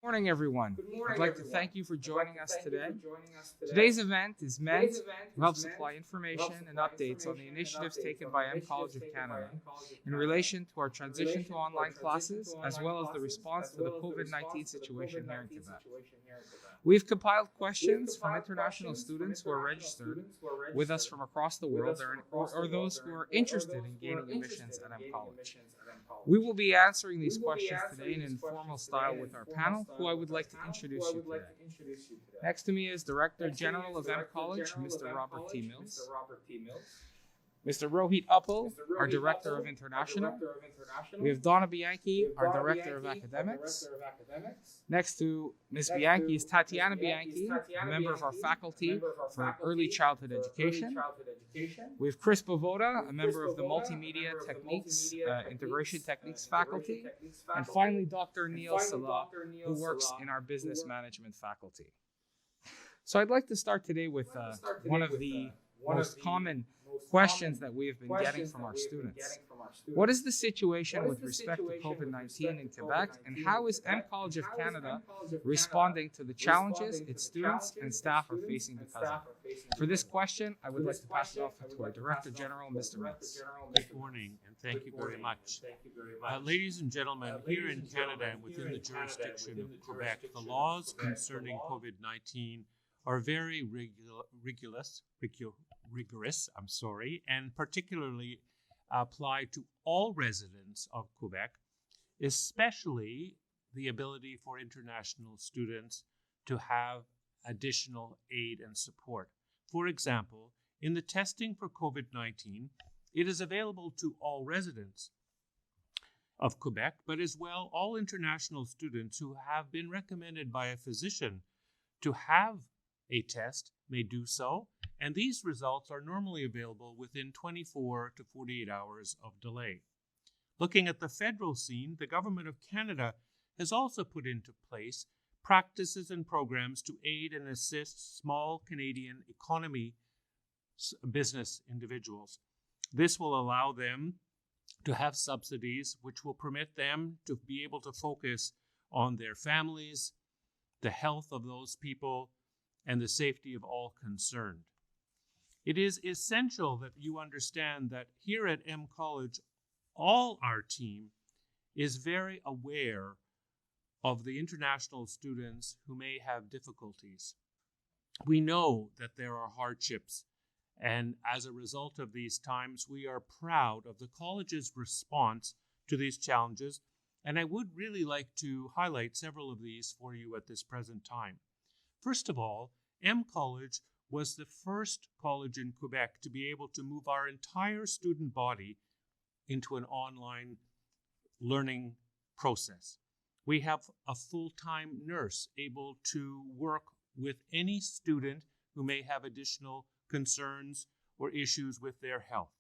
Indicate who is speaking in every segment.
Speaker 1: Good morning, everyone. I'd like to thank you for joining us today. Today's event is meant to help supply information and updates on the initiatives taken by M College of Canada in relation to our transition to online classes, as well as the response to the COVID-19 situation here in Quebec. We've compiled questions from international students who are registered with us from across the world or those who are interested in gaining admissions at M College. We will be answering these questions today in an informal style with our panel, who I would like to introduce you today. Next to me is Director General of M College, Mr. Robert T. Mills. Mr. Rohit Uppal, our Director of International. We have Donna Bianchi, our Director of Academics. Next to Ms. Bianchi is Tatiana Bianchi, a member of our faculty for Early Childhood Education. We have Chris Bavoda, a member of the Multimedia Techniques, Integration Techniques faculty. And finally, Dr. Neil Salah, who works in our Business Management faculty. So I'd like to start today with one of the most common questions that we have been getting from our students. What is the situation with respect to COVID-19 in Quebec, and how is M College of Canada responding to the challenges its students and staff are facing because of it? For this question, I would like to pass it off to our Director General, Mr. Mills.
Speaker 2: Good morning, and thank you very much. Ladies and gentlemen, here in Canada and within the jurisdiction of Quebec, the laws concerning COVID-19 are very rigorous, and particularly apply to all residents of Quebec, especially the ability for international students to have additional aid and support. For example, in the testing for COVID-19, it is available to all residents of Quebec, but as well all international students who have been recommended by a physician to have a test may do so, and these results are normally available within 24 to 48 hours of delay. Looking at the federal scene, the Government of Canada has also put into place practices and programs to aid and assist small Canadian economy business individuals. This will allow them to have subsidies which will permit them to be able to focus on their families, the health of those people, and the safety of all concerned. It is essential that you understand that here at M College, all our team is very aware of the international students who may have difficulties. We know that there are hardships, and as a result of these times, we are proud of the college's response to these challenges, and I would really like to highlight several of these for you at this present time. First of all, M College was the first college in Quebec to be able to move our entire student body into an online learning process. We have a full-time nurse able to work with any student who may have additional concerns or issues with their health.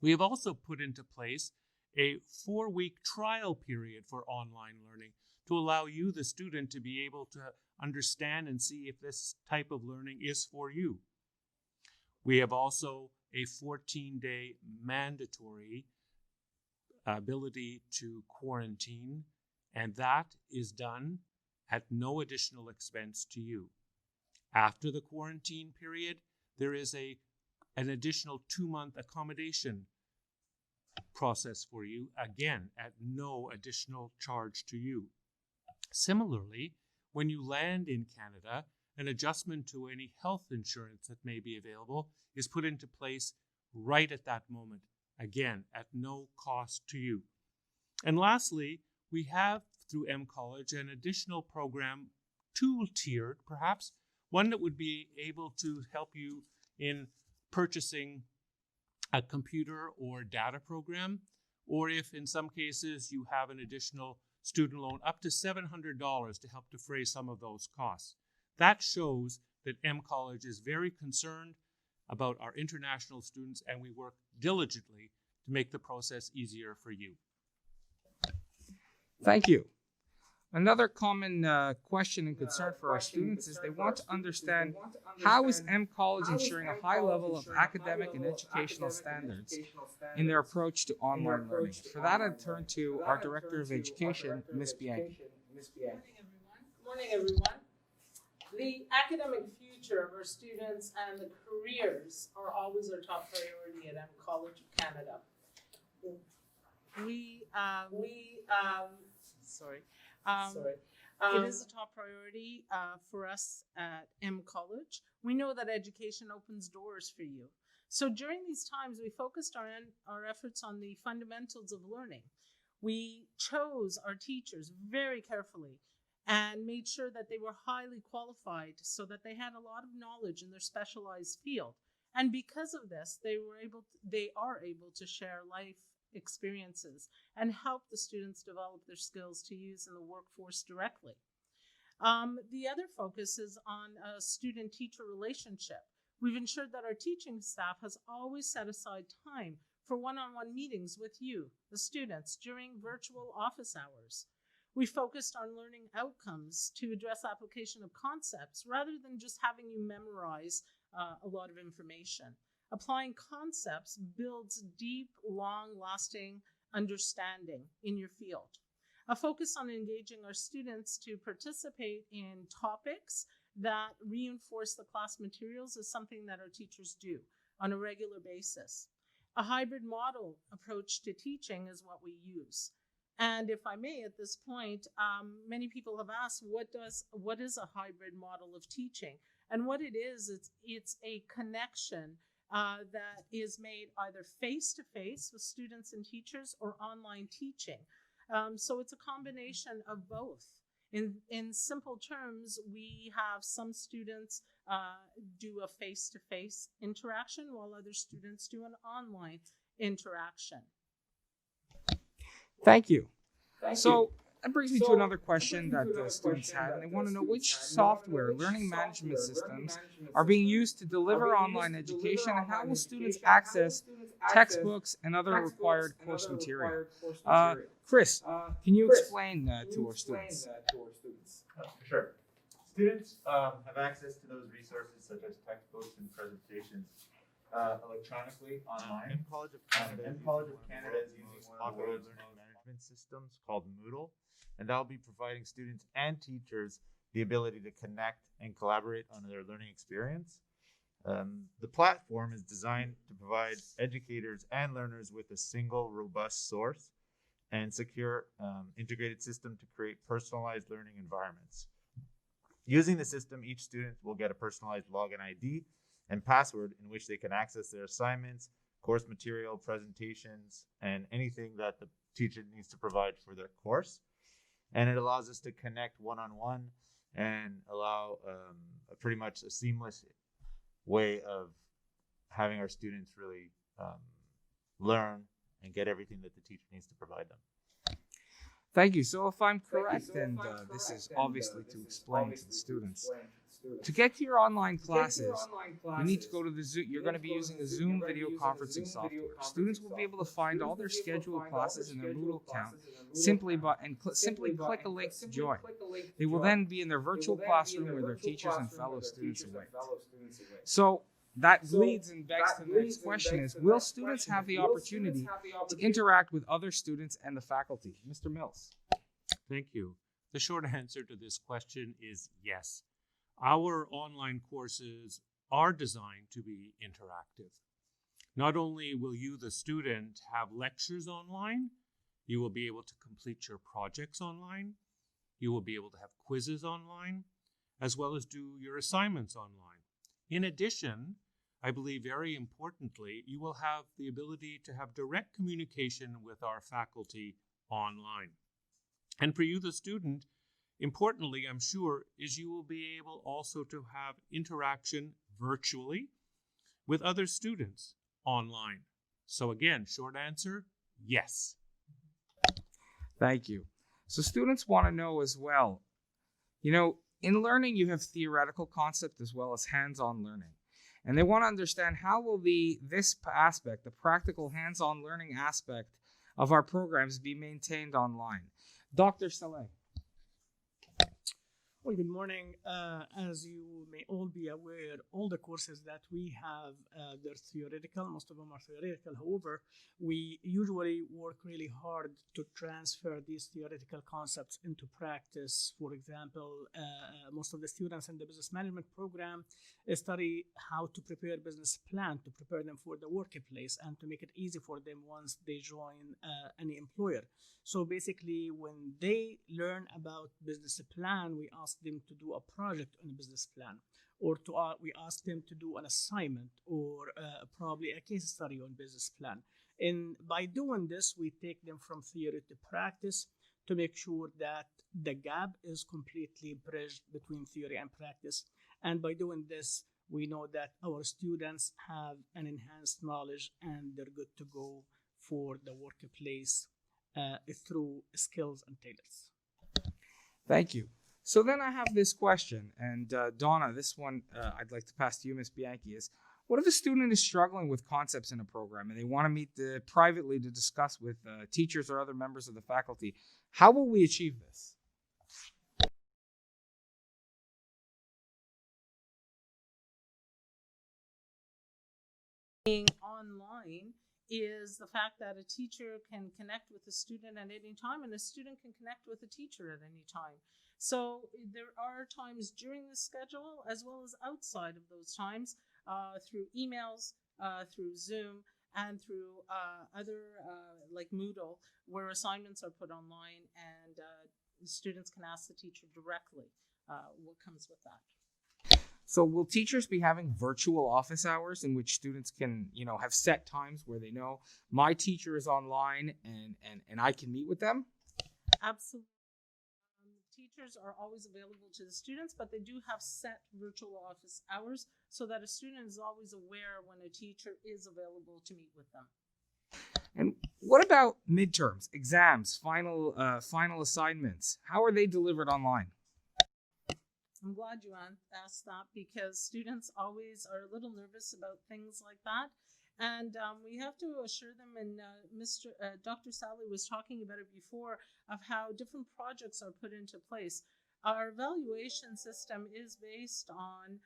Speaker 2: We have also put into place a 4-week trial period for online learning to allow you, the student, to be able to understand and see if this type of learning is for you. We have also a 14-day mandatory ability to quarantine, and that is done at no additional expense to you. After the quarantine period, there is an additional 2-month accommodation process for you, again, at no additional charge to you. Similarly, when you land in Canada, an adjustment to any health insurance that may be available is put into place right at that moment, again, at no cost to you. And lastly, we have, through M College, an additional program, tool-tiered perhaps, one that would be able to help you in purchasing a computer or data program, or if in some cases you have an additional student loan, up to $700 to help defray some of those costs. That shows that M College is very concerned about our international students, and we work diligently to make the process easier for you.
Speaker 1: Thank you. Another common question and concern for our students is they want to understand how is M College ensuring a high level of academic and educational standards in their approach to online learning. For that, I turn to our Director of Education, Ms. Bianchi.
Speaker 3: Morning, everyone. The academic future of our students and the careers are always our top priority at M College of Canada. It is a top priority for us at M College. We know that education opens doors for you. So during these times, we focused our efforts on the fundamentals of learning. We chose our teachers very carefully and made sure that they were highly qualified so that they had a lot of knowledge in their specialized field. And because of this, they are able to share life experiences and help the students develop their skills to use in the workforce directly. The other focus is on a student-teacher relationship. We've ensured that our teaching staff has always set aside time for one-on-one meetings with you, the students, during virtual office hours. We focused on learning outcomes to address application of concepts rather than just having you memorize a lot of information. Applying concepts builds deep, long-lasting understanding in your field. A focus on engaging our students to participate in topics that reinforce the class materials is something that our teachers do on a regular basis. A hybrid model approach to teaching is what we use. And if I may, at this point, many people have asked, what is a hybrid model of teaching? And what it is, it's a connection that is made either face-to-face with students and teachers or online teaching. So it's a combination of both. In simple terms, we have some students do a face-to-face interaction while other students do an online interaction.
Speaker 1: Thank you. So that brings me to another question that the students had, and they want to know which software learning management systems are being used to deliver online education, and how will students access textbooks and other required course material. Chris, can you explain to our students?
Speaker 4: For sure. Students have access to those resources such as textbooks and presentations electronically online.
Speaker 5: M College of Canada
Speaker 4: is using one of the
Speaker 5: popular
Speaker 4: world's
Speaker 5: learning management systems called Moodle, and that will be providing students and teachers the ability to connect and collaborate on their learning experience. The platform is designed to provide educators and learners with a single, robust source and secure integrated system to create personalized learning environments. Using the system, each student will get a personalized login ID and password in which they can access their assignments, course material, presentations, and anything that the teacher needs to provide for their course. And it allows us to connect one-on-one and allow pretty much a seamless way of having our students really learn and get everything that the teacher needs to provide them.
Speaker 1: Thank you. So if I'm correct, and this is obviously to explain to the students, to get to your online classes, you need to go to the Zoom. You're going to be using a Zoom video conferencing software. Students will be able to find all their scheduled classes in their Moodle account simply click a link to join. They will then be in their virtual classroom where their teachers and fellow students await. So that leads and begs to the next question is, will students have the opportunity to interact with other students and the faculty? Mr. Mills.
Speaker 2: Thank you. The short answer to this question is yes. Our online courses are designed to be interactive. Not only will you, the student, have lectures online, you will be able to complete your projects online, you will be able to have quizzes online, as well as do your assignments online. In addition, I believe very importantly, you will have the ability to have direct communication with our faculty online. And for you, the student, importantly, I'm sure, is you will be able also to have interaction virtually with other students online. So again, short answer, yes.
Speaker 1: Thank you. So students want to know as well, in learning, you have theoretical concept as well as hands-on learning. And they want to understand how will this aspect, the practical hands-on learning aspect of our programs be maintained online. Dr. Saleh.
Speaker 6: Well, good morning. As you may all be aware, all the courses that we have, they're theoretical. Most of them are theoretical. However, we usually work really hard to transfer these theoretical concepts into practice. For example, most of the students in the business management program study how to prepare business plan, to prepare them for the workplace and to make it easy for them once they join any employer. So basically, when they learn about business plan, we ask them to do a project on a business plan, or we ask them to do an assignment, or probably a case study on business plan. And by doing this, we take them from theory to practice to make sure that the gap is completely bridged between theory and practice. And by doing this, we know that our students have an enhanced knowledge and they're good to go for the workplace through skills and talents.
Speaker 1: Thank you. So then I have this question, and Donna, this one I'd like to pass to you, Ms. Bianchi, is what if a student is struggling with concepts in a program and they want to meet privately to discuss with teachers or other members of the faculty? How will we achieve this?
Speaker 3: Being online is the fact that a teacher can connect with a student at any time and a student can connect with a teacher at any time. So there are times during the schedule as well as outside of those times through emails, through Zoom, and through other like Moodle, where assignments are put online and students can ask the teacher directly what comes with that.
Speaker 1: So will teachers be having virtual office hours in which students can, have set times where they know my teacher is online and I can meet with them?
Speaker 3: Absolutely. Teachers are always available to the students, but they do have set virtual office hours so that a student is always aware when a teacher is available to meet with them.
Speaker 1: And what about midterms, exams, final assignments? How are they delivered online?
Speaker 3: I'm glad you asked that because students always are a little nervous about things like that. And we have to assure them, and Dr. Sally was talking about it before, of how different projects are put into place. Our evaluation system is based on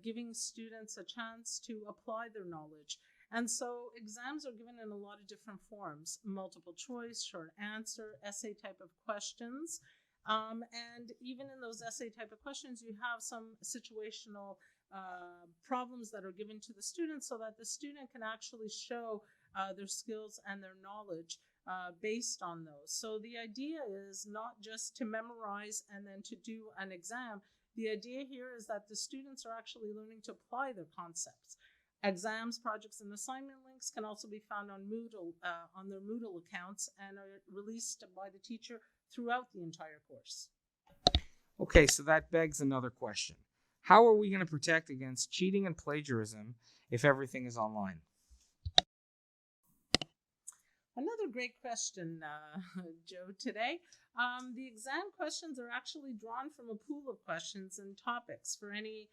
Speaker 3: giving students a chance to apply their knowledge. And so exams are given in a lot of different forms: multiple choice, short answer, essay type of questions. And even in those essay type of questions, you have some situational problems that are given to the student so that the student can actually show their skills and their knowledge based on those. So the idea is not just to memorize and then to do an exam. The idea here is that the students are actually learning to apply their concepts. Exams, projects, and assignment links can also be found on Moodle, on their Moodle accounts, and are released by the teacher throughout the entire course.
Speaker 1: Okay, so that begs another question. How are we going to protect against cheating and plagiarism if everything is online?
Speaker 3: Another great question, Joe, today. The exam questions are actually drawn from a pool of questions and topics for any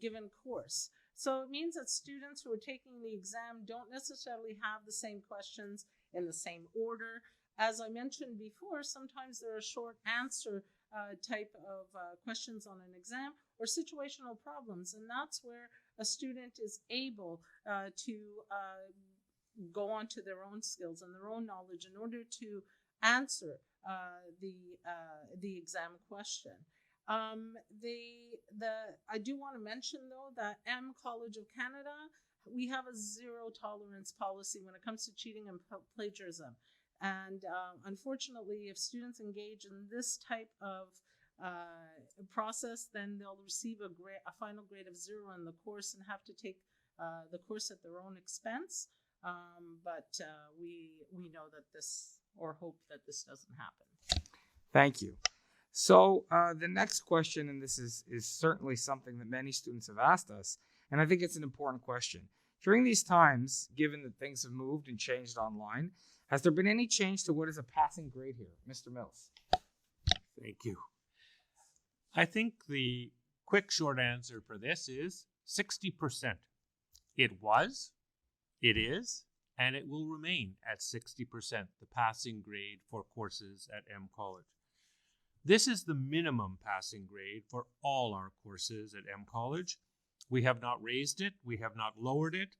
Speaker 3: given course. So it means that students who are taking the exam don't necessarily have the same questions in the same order. As I mentioned before, sometimes there are short answer type of questions on an exam or situational problems, and that's where a student is able to go on to their own skills and their own knowledge in order to answer the exam question. I do want to mention, though, that M College of Canada, we have a zero tolerance policy when it comes to cheating and plagiarism. And unfortunately, if students engage in this type of process, then they'll receive a final grade of 0 in the course and have to take the course at their own expense. But we know that this, or hope that this doesn't happen.
Speaker 1: Thank you. So the next question, and this is certainly something that many students have asked us, and I think it's an important question. During these times, given that things have moved and changed online, has there been any change to what is a passing grade here? Mr. Mills.
Speaker 2: Thank you. I think the quick short answer for this is 60%. It was, it is, and it will remain at 60%, the passing grade for courses at M College. This is the minimum passing grade for all our courses at M College. We have not raised it. We have not lowered it.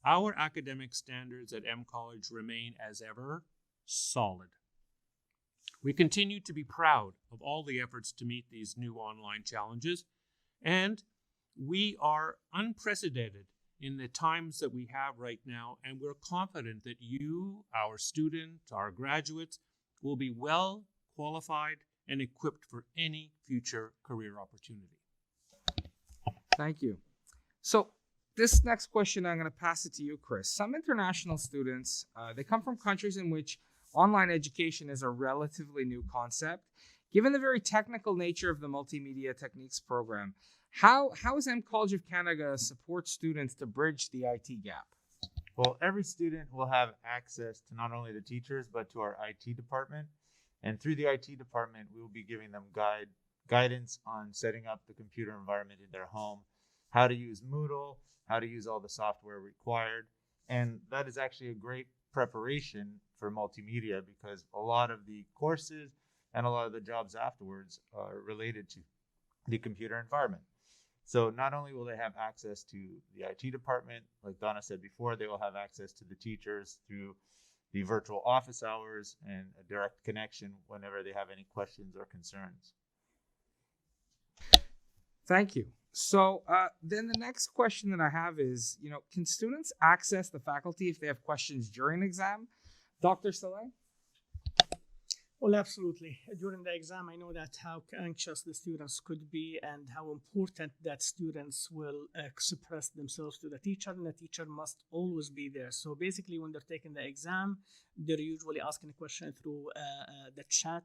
Speaker 2: Our academic standards at M College remain as ever solid. We continue to be proud of all the efforts to meet these new online challenges, and we are unprecedented in the times that we have right now, and we're confident that you, our students, our graduates, will be well qualified and equipped for any future career opportunity.
Speaker 1: Thank you. So this next question, I'm going to pass it to you, Chris. Some international students, they come from countries in which online education is a relatively new concept. Given the very technical nature of the multimedia techniques program, how is M College of Canada support students to bridge the IT gap?
Speaker 5: Well, every student will have access to not only the teachers, but to our IT department. And through the IT department, we will be giving them guidance on setting up the computer environment in their home, how to use Moodle, how to use all the software required. And that is actually a great preparation for multimedia because a lot of the courses and a lot of the jobs afterwards are related to the computer environment. So not only will they have access to the IT department, like Donna said before, they will have access to the teachers through the virtual office hours and a direct connection whenever they have any questions or concerns.
Speaker 1: Thank you. So then the next question that I have is, can students access the faculty if they have questions during an exam? Dr. Saleh?
Speaker 6: Well, absolutely. During the exam, I know that how anxious the students could be and how important that students will express themselves to the teacher, and the teacher must always be there. So basically, when they're taking the exam, they're usually asking a question through the chat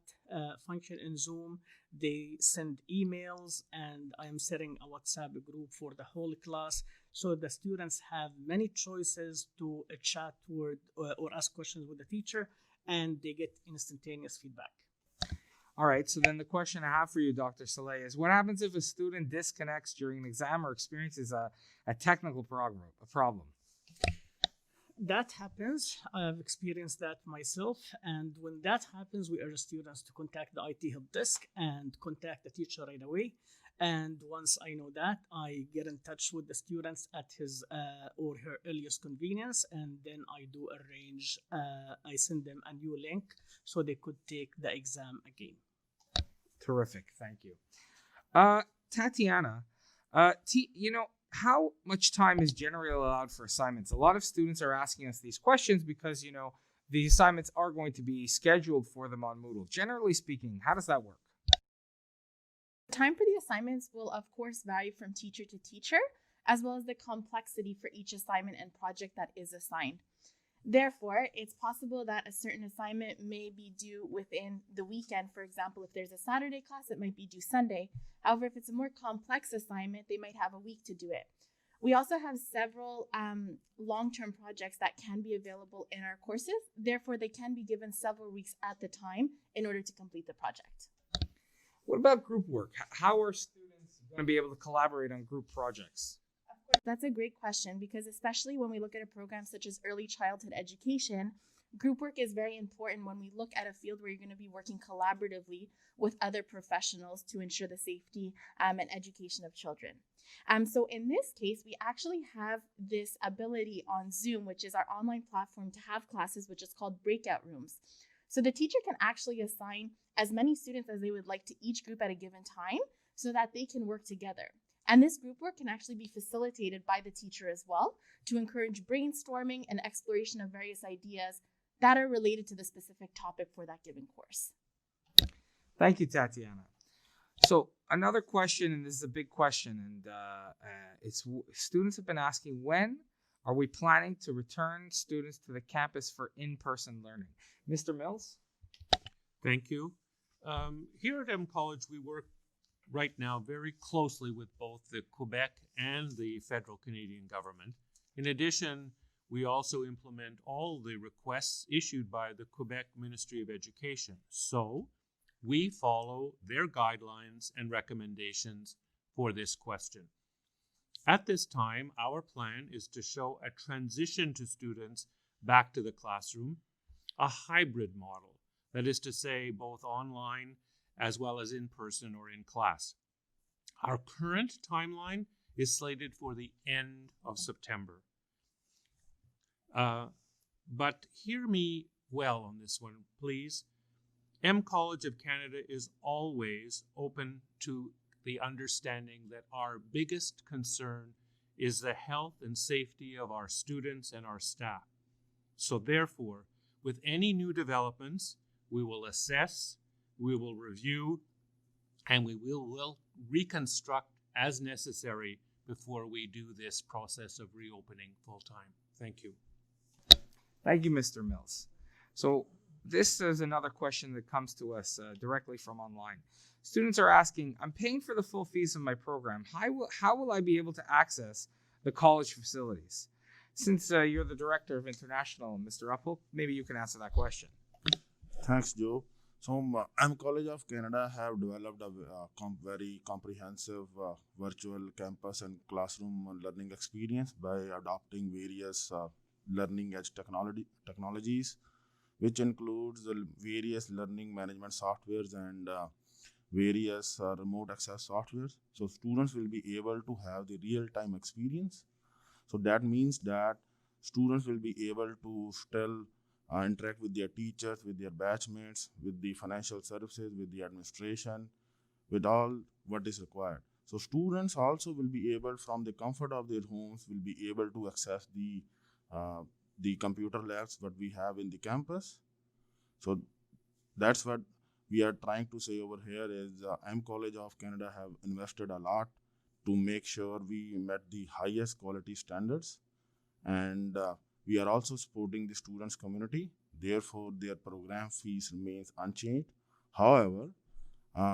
Speaker 6: function in Zoom. They send emails, and I am setting a WhatsApp group for the whole class. So the students have many choices to chat with or ask questions with the teacher, and they get instantaneous feedback.
Speaker 1: All right, so then the question I have for you, Dr. Saleh, is what happens if a student disconnects during an exam or experiences a technical problem?
Speaker 6: That happens. I've experienced that myself. And when that happens, we urge students to contact the IT help desk and contact the teacher right away. And once I know that, I get in touch with the students at his or her earliest convenience. And then I do arrange, I send them a new link so they could take the exam again.
Speaker 1: Terrific. Thank you. Tatiana, how much time is generally allowed for assignments? A lot of students are asking us these questions because, the assignments are going to be scheduled for them on Moodle. Generally speaking, how does that work?
Speaker 7: Time for the assignments will, of course, vary from teacher to teacher, as well as the complexity for each assignment and project that is assigned. Therefore, it's possible that a certain assignment may be due within the weekend. For example, if there's a Saturday class, it might be due Sunday. However, if it's a more complex assignment, they might have a week to do it. We also have several long-term projects that can be available in our courses. Therefore, they can be given several weeks at the time in order to complete the project.
Speaker 1: What about group work? How are students going to be able to collaborate on group projects?
Speaker 7: Of course, that's a great question because especially when we look at a program such as early childhood education, group work is very important when we look at a field where you're going to be working collaboratively with other professionals to ensure the safety and education of children. So in this case, we actually have this ability on Zoom, which is our online platform, to have classes, which is called breakout rooms. So the teacher can actually assign as many students as they would like to each group at a given time so that they can work together. And this group work can actually be facilitated by the teacher as well to encourage brainstorming and exploration of various ideas that are related to the specific topic for that given course.
Speaker 1: Thank you, Tatiana. So another question, and this is a big question, and students have been asking, when are we planning to return students to the campus for in-person learning? Mr. Mills?
Speaker 2: Thank you. Here at M College, we work right now very closely with both the Quebec and the federal Canadian government. In addition, we also implement all the requests issued by the Quebec Ministry of Education. So we follow their guidelines and recommendations for this question. At this time, our plan is to show a transition to students back to the classroom, a hybrid model, that is to say both online as well as in person or in class. Our current timeline is slated for the end of September. But hear me well on this one, please. M College of Canada is always open to the understanding that our biggest concern is the health and safety of our students and our staff. So therefore, with any new developments, we will assess, we will review, and we will reconstruct as necessary before we do this process of reopening full-time. Thank you.
Speaker 1: Thank you, Mr. Mills. So this is another question that comes to us directly from online. Students are asking, I'm paying for the full fees of my program. How will I be able to access the college facilities? Since you're the Director of International, Mr. Uphook, maybe you can answer that question.
Speaker 8: Thanks, Joe. So, M College of Canada have developed a very comprehensive virtual campus and classroom learning experience by adopting various learning edge technologies, which includes the various learning management softwares and various remote access softwares. So students will be able to have the real-time experience. So that means that students will be able to still interact with their teachers, with their batchmates, with the financial services, with the administration, with all what is required. So students also will be able, from the comfort of their homes, will be able to access the computer labs that we have in the campus. So that's what we are trying to say over here is M College of Canada have invested a lot to make sure we met the highest quality standards, and we are also supporting the students community. Therefore, their program fees remains unchanged. However,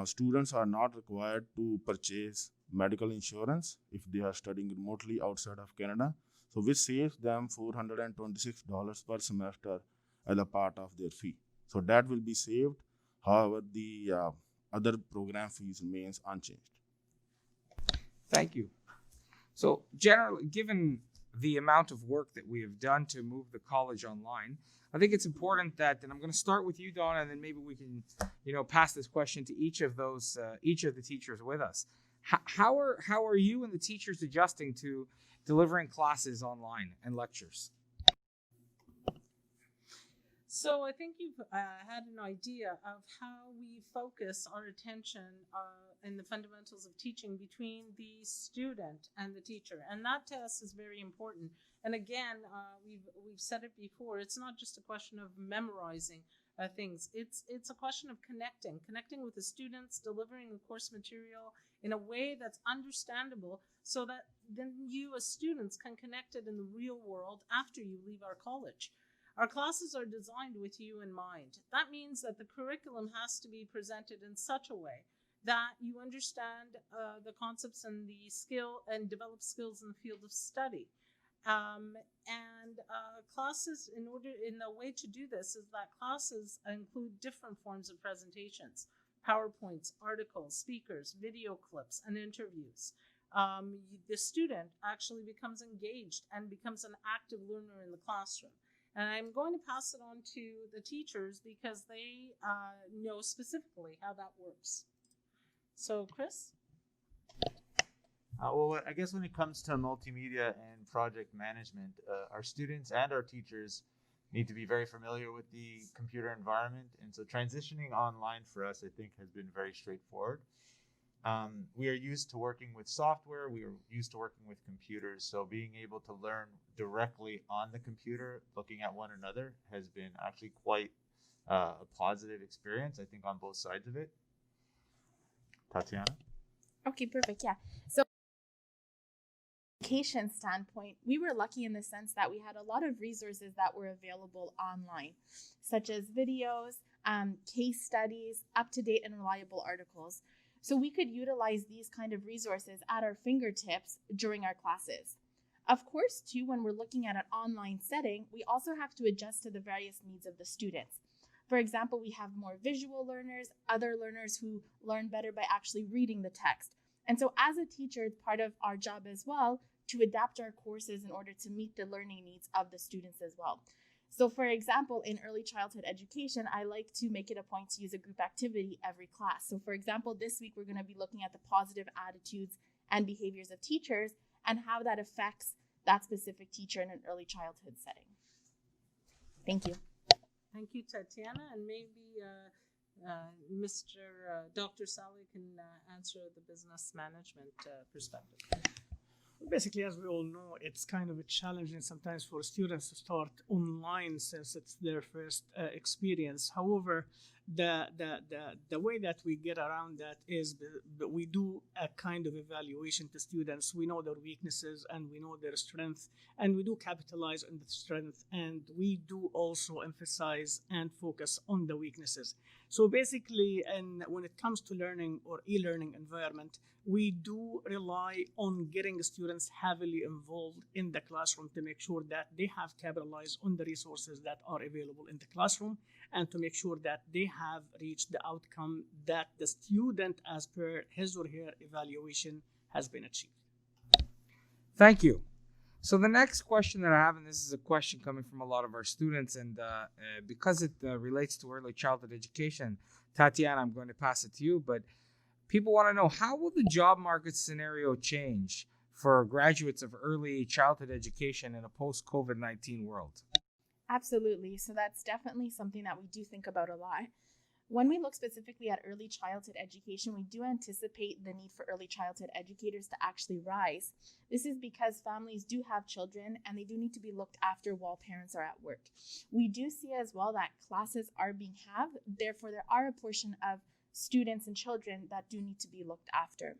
Speaker 8: students are not required to purchase medical insurance if they are studying remotely outside of Canada, so which saves them $426 per semester as a part of their fee. So that will be saved. However, the other program fees remains unchanged.
Speaker 1: Thank you. So generally, given the amount of work that we have done to move the college online, I think it's important that, and I'm going to start with you, Donna, and then maybe we can, pass this question to each of the teachers with us. How are you and the teachers adjusting to delivering classes online and lectures?
Speaker 3: So I think you've had an idea of how we focus our attention in the fundamentals of teaching between the student and the teacher, and that to us is very important. And again, we've said it before. It's not just a question of memorizing things. It's a question of connecting with the students, delivering the course material in a way that's understandable, so that then you as students can connect it in the real world after you leave our college. Our classes are designed with you in mind. That means that the curriculum has to be presented in such a way that you understand the concepts and the skill and develop skills in the field of study. Classes, the way to do this is that classes include different forms of presentations: PowerPoints, articles, speakers, video clips, and interviews. The student actually becomes engaged and becomes an active learner in the classroom. And I'm going to pass it on to the teachers because they know specifically how that works. So, Chris?
Speaker 5: Well, I guess when it comes to multimedia and project management, our students and our teachers need to be very familiar with the computer environment. And so transitioning online for us, I think, has been very straightforward. We are used to working with software. We are used to working with computers. So being able to learn directly on the computer, looking at one another, has been actually quite a positive experience, I think, on both sides of it. Tatiana?
Speaker 7: Okay, perfect. Yeah. So education standpoint, we were lucky in the sense that we had a lot of resources that were available online, such as videos, case studies, up-to-date and reliable articles. So we could utilize these kind of resources at our fingertips during our classes. Of course, too, when we're looking at an online setting, we also have to adjust to the various needs of the students. For example, we have more visual learners, other learners who learn better by actually reading the text. And so as a teacher, it's part of our job as well to adapt our courses in order to meet the learning needs of the students as well. So for example, in early childhood education, I like to make it a point to use a group activity every class. So for example, this week we're going to be looking at the positive attitudes and behaviors of teachers and how that affects that specific teacher in an early childhood setting. Thank you.
Speaker 3: Thank you, Tatiana. And maybe Dr. Sally can answer the business management perspective.
Speaker 6: Basically, as we all know, it's kind of a challenging sometimes for students to start online since it's their first experience. However, the way that we get around that is we do a kind of evaluation to students. We know their weaknesses and we know their strength, and we do capitalize on the strength, and we do also emphasize and focus on the weaknesses. So basically, and when it comes to learning or e-learning environment, we do rely on getting students heavily involved in the classroom to make sure that they have capitalized on the resources that are available in the classroom, and to make sure that they have reached the outcome that the student, as per his or her evaluation, has been achieved.
Speaker 1: Thank you. So the next question that I have, and this is a question coming from a lot of our students, and because it relates to early childhood education, Tatiana, I'm going to pass it to you, but people want to know, how will the job market scenario change for graduates of early childhood education in a post-COVID-19 world?
Speaker 7: Absolutely. So that's definitely something that we do think about a lot. When we look specifically at early childhood education, we do anticipate the need for early childhood educators to actually rise. This is because families do have children and they do need to be looked after while parents are at work. We do see as well that classes are being had, therefore there are a portion of students and children that do need to be looked after.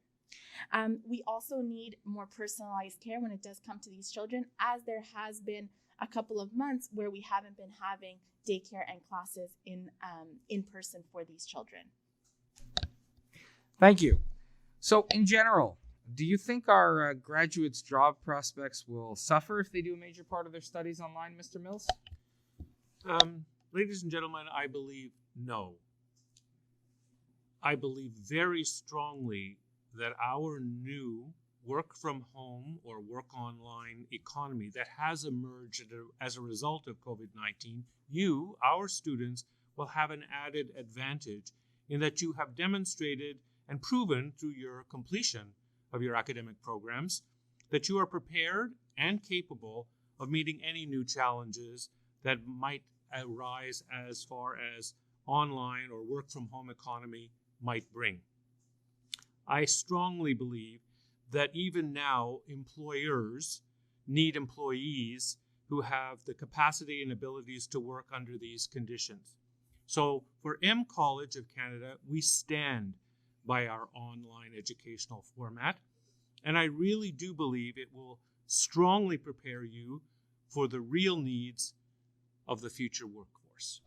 Speaker 7: We also need more personalized care when it does come to these children, as there has been a couple of months where we haven't been having daycare and classes in person for these children.
Speaker 1: Thank you. So in general, do you think our graduates' job prospects will suffer if they do a major part of their studies online, Mr. Mills?
Speaker 2: Ladies and gentlemen, I believe no. I believe very strongly that our new work from home or work online economy that has emerged as a result of COVID-19, you, our students, will have an added advantage in that you have demonstrated and proven through your completion of your academic programs that you are prepared and capable of meeting any new challenges that might arise as far as online or work from home economy might bring. I strongly believe that even now employers need employees who have the capacity and abilities to work under these conditions. So for M College of Canada, we stand by our online educational format, and I really do believe it will strongly prepare you for the real needs of the future workforce.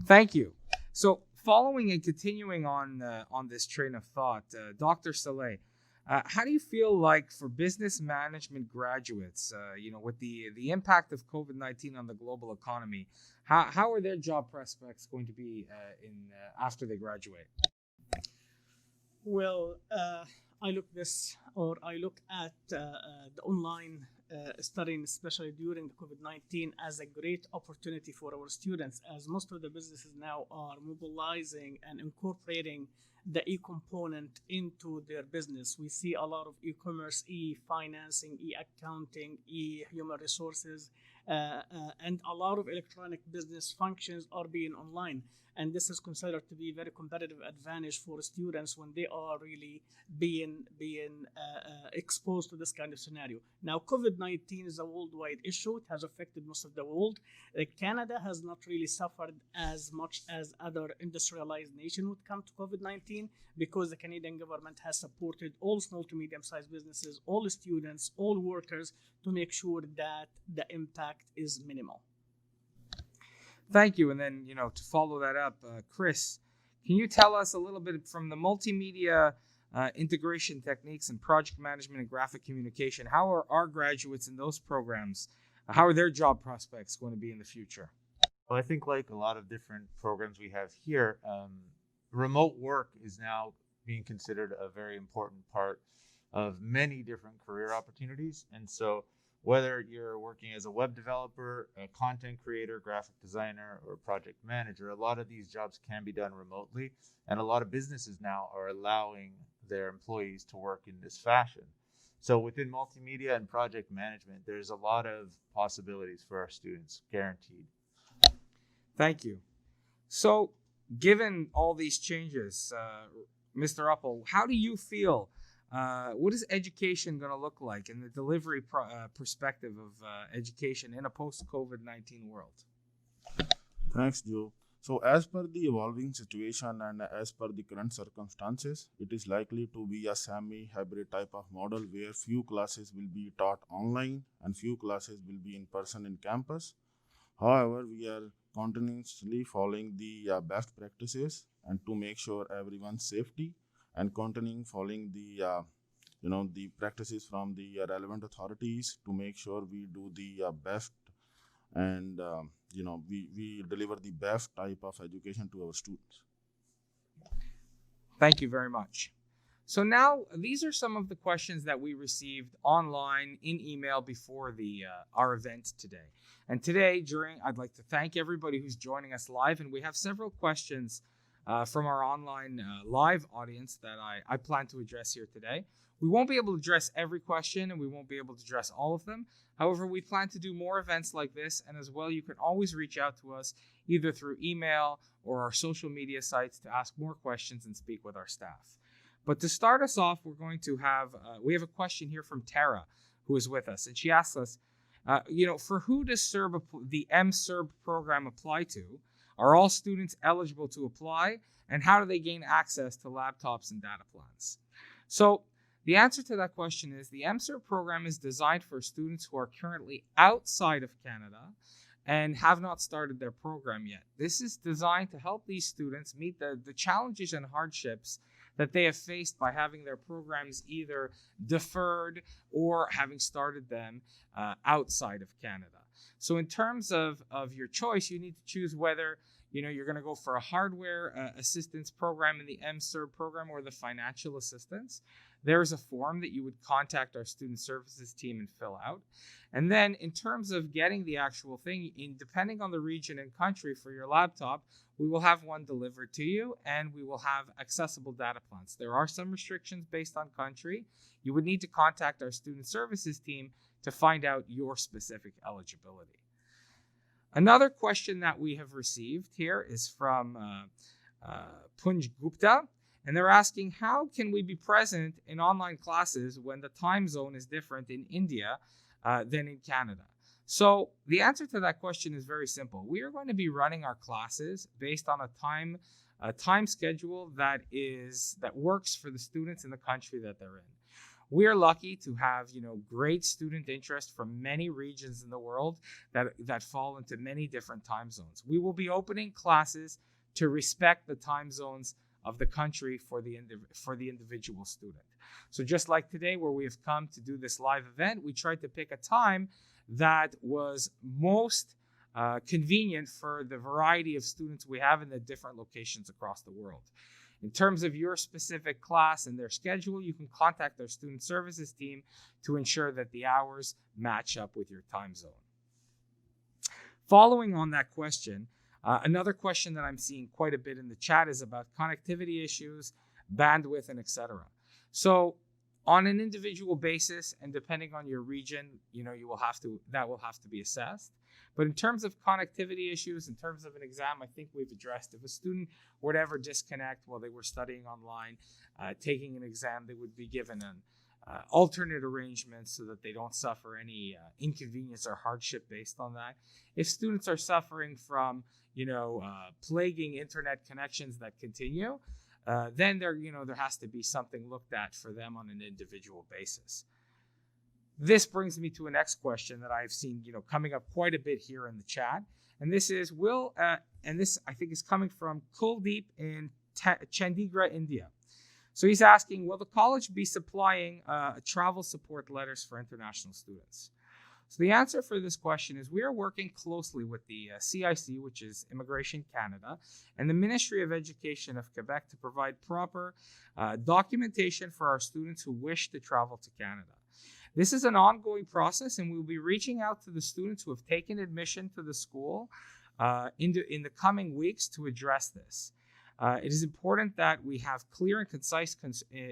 Speaker 1: Thank you. So following and continuing on this train of thought, Dr. Saleh, how do you feel like for business management graduates, with the impact of COVID-19 on the global economy, how are their job prospects going to be after they graduate?
Speaker 6: Well, I look at the online studying, especially during the COVID-19, as a great opportunity for our students, as most of the businesses now are mobilizing and incorporating the e-component into their business. We see a lot of e-commerce, e-financing, e-accounting, e-human resources, and a lot of electronic business functions are being online. And this is considered to be a very competitive advantage for students when they are really being exposed to this kind of scenario. Now, COVID-19 is a worldwide issue. It has affected most of the world. Canada has not really suffered as much as other industrialized nations when it comes to COVID-19, because the Canadian government has supported all small to medium-sized businesses, all students, all workers, to make sure that the impact is minimal.
Speaker 1: Thank you. And then, to follow that up, Chris, can you tell us a little bit from the multimedia integration techniques and project management and graphic communication, how are our graduates in those programs, how are their job prospects going to be in the future?
Speaker 5: Well, I think like a lot of different programs we have here, remote work is now being considered a very important part of many different career opportunities. And so Whether you're working as a web developer, a content creator, graphic designer, or project manager, a lot of these jobs can be done remotely, and a lot of businesses now are allowing their employees to work in this fashion. So within multimedia and project management, there's a lot of possibilities for our students, guaranteed.
Speaker 1: Thank you. So, given all these changes, Mr. Uppel, how do you feel? What is education going to look like in the delivery perspective of education in a post-COVID-19 world?
Speaker 8: Thanks, Joe. So, as per the evolving situation and as per the current circumstances, it is likely to be a semi-hybrid type of model where few classes will be taught online and few classes will be in person in campus. However, we are continuously following the best practices and to make sure everyone's safety, and continuing following the the practices from the relevant authorities to make sure we do the best and we deliver the best type of education to our students.
Speaker 1: Thank you very much. So now these are some of the questions that we received online in email before our event today. And today, I'd like to thank everybody who's joining us live, and we have several questions from our online live audience that I plan to address here today. We won't be able to address every question, and we won't be able to address all of them. However, we plan to do more events like this, and as well, you can always reach out to us either through email or our social media sites to ask more questions and speak with our staff. But to start us off, we're going to we have a question here from Tara, who is with us, and she asks us, for who does the MSERB program apply to? Are all students eligible to apply? And how do they gain access to laptops and data plans? So the answer to that question is the MSERB program is designed for students who are currently outside of Canada and have not started their program yet. This is designed to help these students meet the challenges and hardships that they have faced by having their programs either deferred or having started them outside of Canada. So in terms of your choice, you need to choose whether you're going to go for a hardware assistance program in the MSERB program or the financial assistance. There is a form that you would contact our student services team and fill out. And then in terms of getting the actual thing, depending on the region and country for your laptop, we will have one delivered to you, and we will have accessible data plans. There are some restrictions based on country. You would need to contact our student services team to find out your specific eligibility. Another question that we have received here is from Punj Gupta, and they're asking, how can we be present in online classes when the time zone is different in India than in Canada? So the answer to that question is very simple. We are going to be running our classes based on a time schedule that works for the students in the country that they're in. We are lucky to have, great student interest from many regions in the world that fall into many different time zones. We will be opening classes to respect the time zones of the country for the individual student. So just like today, where we have come to do this live event, we tried to pick a time that was most convenient for the variety of students we have in the different locations across the world. In terms of your specific class and their schedule, you can contact our student services team to ensure that the hours match up with your time zone. Following on that question, another question that I'm seeing quite a bit in the chat is about connectivity issues, bandwidth, and etc. So on an individual basis and depending on your region, that will have to be assessed. But in terms of connectivity issues, in terms of an exam, I think we've addressed if a student were to ever disconnect while they were studying online, taking an exam, they would be given an alternate arrangements so that they don't suffer any inconvenience or hardship based on that. If students are suffering from, plaguing internet connections that continue, then there has to be something looked at for them on an individual basis. This brings me to a next question that I've seen, coming up quite a bit here in the chat. And this is, and this I think is coming from Kuldeep in Chandigarh, India. So he's asking, will the college be supplying travel support letters for international students? So the answer for this question is we are working closely with the CIC, which is Immigration Canada, and the Ministry of Education of Quebec to provide proper documentation for our students who wish to travel to Canada. This is an ongoing process, and we will be reaching out to the students who have taken admission to the school in the coming weeks to address this. It is important that we have clear and concise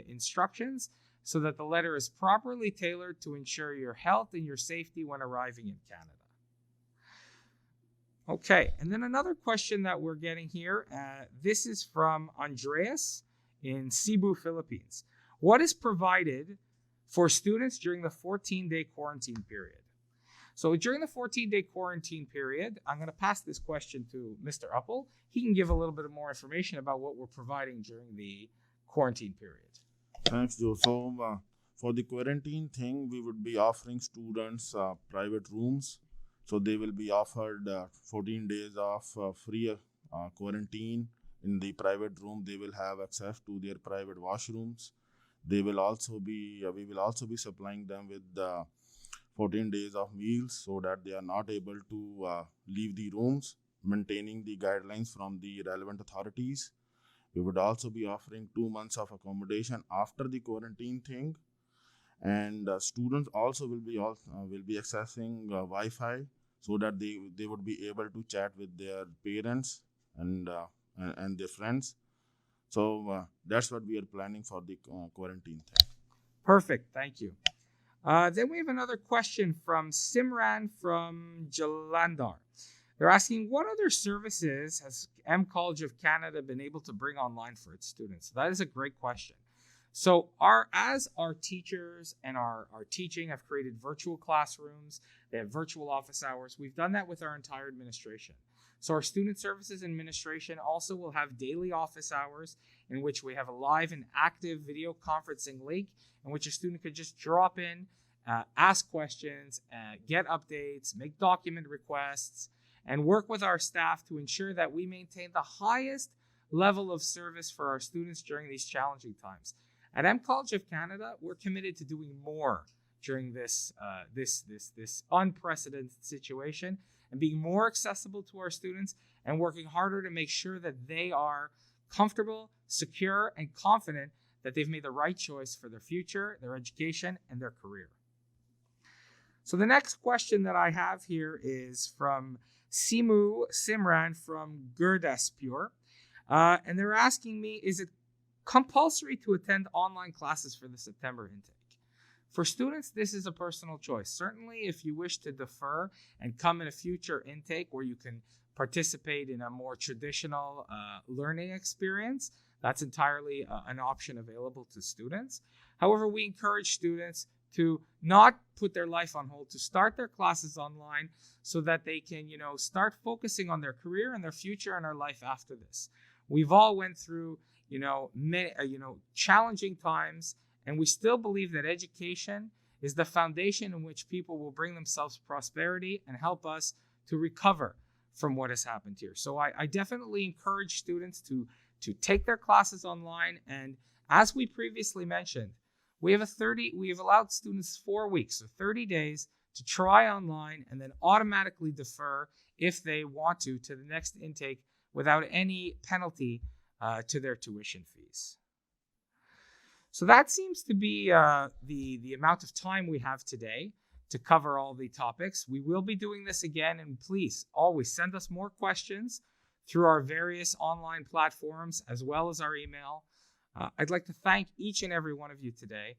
Speaker 1: instructions so that the letter is properly tailored to ensure your health and your safety when arriving in Canada. Okay, and then another question that we're getting here, this is from Andreas in Cebu, Philippines. What is provided for students during the 14-day quarantine period? So during the 14-day quarantine period, I'm going to pass this question to Mr. Uppel. He can give a little bit more information about what we're providing during the quarantine period.
Speaker 8: Thanks, Joe. So for the quarantine thing, we would be offering students private rooms. So they will be offered 14 days of free quarantine in the private room. They will have access to their private washrooms. We will also be supplying them with 14 days of meals so that they are not able to leave the rooms, maintaining the guidelines from the relevant authorities. We would also be offering 2 months of accommodation after the quarantine thing, and students also will be accessing Wi-Fi so that they would be able to chat with their parents and their friends. So that's what we are planning for the quarantine thing.
Speaker 1: Perfect, thank you. Then we have another question from Simran from Jalandhar. They're asking, what other services has M College of Canada been able to bring online for its students? That is a great question. So as our teachers and our teaching have created virtual classrooms, they have virtual office hours, we've done that with our entire administration. So our student services administration also will have daily office hours in which we have a live and active video conferencing link in which a student could just drop in, ask questions, get updates, make document requests, and work with our staff to ensure that we maintain the highest level of service for our students during these challenging times. At M College of Canada, we're committed to doing more during this unprecedented situation and being more accessible to our students and working harder to make sure that they are comfortable, secure, and confident that they've made the right choice for their future, their education, and their career. So the next question that I have here is from Simran from Gurdaspur. And they're asking me, is it compulsory to attend online classes for the September intake? For students, this is a personal choice. Certainly, if you wish to defer and come in a future intake where you can participate in a more traditional learning experience, that's entirely an option available to students. However, we encourage students to not put their life on hold, to start their classes online so that they can, start focusing on their career and their future and their life after this. We've all went through, many, challenging times, and we still believe that education is the foundation in which people will bring themselves prosperity and help us to recover from what has happened here. So I definitely encourage students to take their classes online. And as we previously mentioned, we have allowed students 4 weeks, so 30 days to try online and then automatically defer if they want to the next intake without any penalty to their tuition fees. So that seems to be the amount of time we have today to cover all the topics. We will be doing this again, and please always send us more questions through our various online platforms as well as our email. I'd like to thank each and every one of you today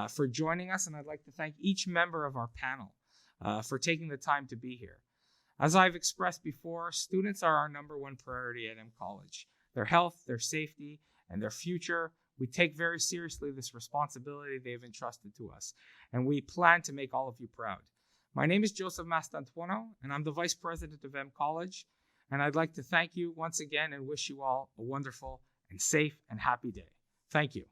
Speaker 1: for joining us, and I'd like to thank each member of our panel for taking the time to be here. As I've expressed before, students are our number one priority at M College. Their health, their safety, and their future, we take very seriously this responsibility they've entrusted to us, and we plan to make all of you proud. My name is Joseph Mastantuono, and I'm the Vice President of M College, and I'd like to thank you once again and wish you all a wonderful and safe and happy day. Thank you.